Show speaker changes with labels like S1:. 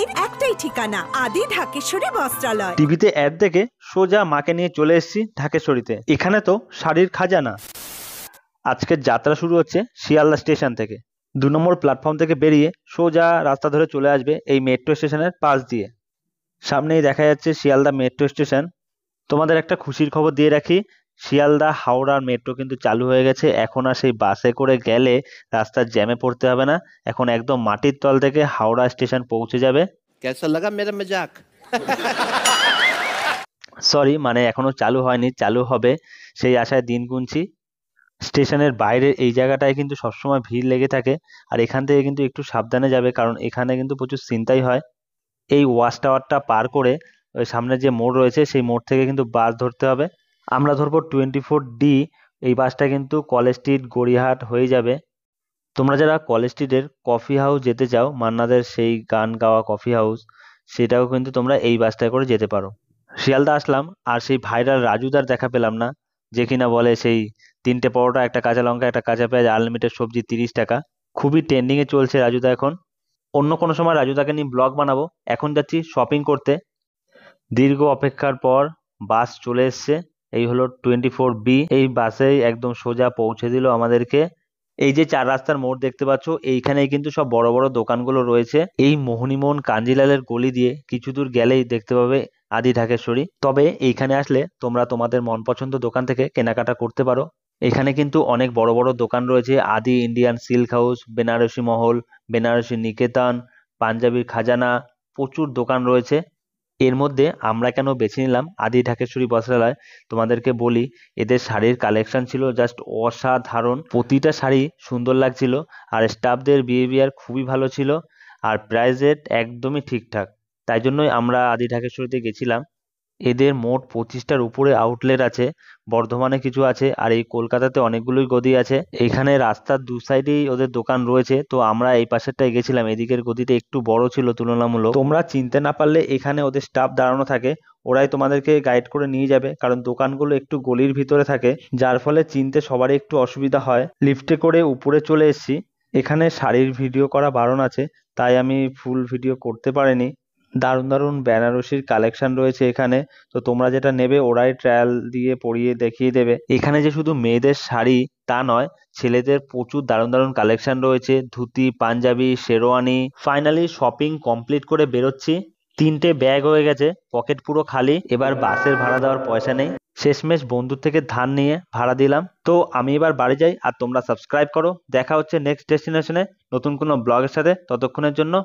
S1: শাড়ির একটাই ঠিকানা, আদি ঢাকেশ্বরী বস্ত্রালয়।
S2: টিভিতে অ্যাড দেখে সোজা মাকে নিয়ে চলে এসেছি ঢাকেশ্বরীতে। এখানে তো শাড়ির খাজানা। আজকের যাত্রা শুরু হচ্ছে শিয়ালদা স্টেশন থেকে। 2 নম্বর প্ল্যাটফর্ম থেকে বেরিয়ে সোজা রাস্তা ধরে চলে আসবে এই মেট্রো স্টেশনের পাশ দিয়ে। সামনেই দেখা যাচ্ছে শিয়ালদা মেট্রো স্টেশন। তোমাদের একটা খুশির খবর দিয়ে রাখি, শিয়ালদা হাওড়ার মেট্রো কিন্তু চালু হয়ে গেছে। এখন আর সেই বাসে করে গেলে রাস্তার জ্যামে পড়তে হবে না। এখন একদম মাটির তল থেকে হাওড়া স্টেশন পৌঁছে যাবে।
S3: कैसा लगा मेरा मजाक?
S2: সরি, মানে এখনো চালু হয়নি, চালু হবে সেই আশায় দিন গুনছি। স্টেশনের বাইরের এই জায়গাটায় কিন্তু সবসময় ভিড় লেগে থাকে, আর এখান থেকে কিন্তু একটু সাবধানে যাবে, কারণ এখানে কিন্তু প্রচুর ছিনতাই হয়। এই ওয়াচ টাওয়ারটা পার করে ওই সামনে যে মোড় রয়েছে সেই মোড় থেকে কিন্তু বাস ধরতে হবে। আমরা ধরবো 24D। এই বাসটা কিন্তু কলেজ স্ট্রিট গড়িয়াহাট হয়ে যাবে। তোমরা যারা কলেজ স্ট্রিটের কফি হাউস যেতে চাও, মান্নাদের সেই গান গাওয়া কফি হাউস, সেটাও কিন্তু তোমরা এই বাসটায় করে যেতে পারো। শিয়ালদা আসলাম আর সেই ভাইরাল রাজুদার দেখা পেলাম না, যে কিনা বলে সেই 3টে পরোটা, একটা কাঁচা লঙ্কা, একটা কাঁচা পেঁয়াজ, আনলিমিটেড সবজি 30 টাকা। খুবই ট্রেন্ডিংয়ে চলছে রাজুদা এখন। অন্য কোনো সময় রাজুদাকে নিয়ে ব্লগ বানাবো। এখন যাচ্ছি শপিং করতে। দীর্ঘ অপেক্ষার পর বাস চলে এসছে। এই হলো 24B। এই বাসেই একদম সোজা পৌঁছে দিল আমাদেরকে। এই যে 4 রাস্তার মোড় দেখতে পাচ্ছ, এইখানেই কিন্তু সব বড় বড় দোকানগুলো রয়েছে। এই মোহনীমোহন কাঞ্জিলালের গলি দিয়ে কিছু দূর গেলেই দেখতে পাবে আদি ঢাকেশ্বরী। তবে এইখানে আসলে তোমরা তোমাদের মন পছন্দ দোকান থেকে কেনাকাটা করতে পারো। এখানে কিন্তু অনেক বড় বড় দোকান রয়েছে। আদি ইন্ডিয়ান সিল্ক হাউস, বেনারসি মহল, বেনারসি নিকেতন, পাঞ্জাবির খাজানা, প্রচুর দোকান রয়েছে। এর মধ্যে আমরা কেন বেছে নিলাম আদি ঢাকেশ্বরী বস্ত্রালয়, তোমাদেরকে বলি। এদের শাড়ির কালেকশন ছিল জাস্ট অসাধারণ। প্রতিটা শাড়ি সুন্দর লাগছিল, আর স্টাফদের বিহেভিয়ার খুবই ভালো ছিল, আর প্রাইস রেট একদমই ঠিকঠাক। তাই জন্যই আমরা আদি ঢাকেশ্বরীতে গেছিলাম। এদের মোট 25টার উপরে আউটলেট আছে। বর্ধমানে কিছু আছে, আর এই কলকাতাতে অনেকগুলোই গদি আছে। এখানে রাস্তার 2 সাইডেই ওদের দোকান রয়েছে। তো আমরা এই পাশেরটায় গেছিলাম, এদিকের গদিতে একটু বড় ছিল তুলনামূলক। তোমরা চিনতে না পারলে এখানে ওদের স্টাফ দাঁড়ানো থাকে, ওরাই তোমাদেরকে গাইড করে নিয়ে যাবে, কারণ দোকানগুলো একটু গলির ভিতরে থাকে, যার ফলে চিনতে সবারই একটু অসুবিধা হয়। লিফটে করে উপরে চলে এসেছি। এখানে শাড়ির ভিডিও করা বারণ আছে, তাই আমি ফুল ভিডিও করতে পারিনি। দারুণ দারুণ বেনারসির কালেকশন রয়েছে এখানে। তো তোমরা যেটা নেবে ওরাই ট্রায়াল দিয়ে পরিয়ে দেখিয়ে দেবে। এখানে যে শুধু মেয়েদের শাড়ি তা নয়, ছেলেদের প্রচুর দারুণ দারুণ কালেকশন রয়েছে, dhoti, panjabi, sherwani. Finally shopping complete করে বেরোচ্ছি। 3টে ব্যাগ হয়ে গেছে, পকেট পুরো খালি। এবার বাসের ভাড়া দেওয়ার পয়সা নেই। শেষমেশ বন্ধুর থেকে ধার নিয়ে ভাড়া দিলাম। তো আমি এবার বাড়ি যাই, আর তোমরা সাবস্ক্রাইব করো। দেখা হচ্ছে নেক্সট ডেস্টিনেশনে নতুন কোনো ব্লগের সাথে। ততক্ষণের জন্য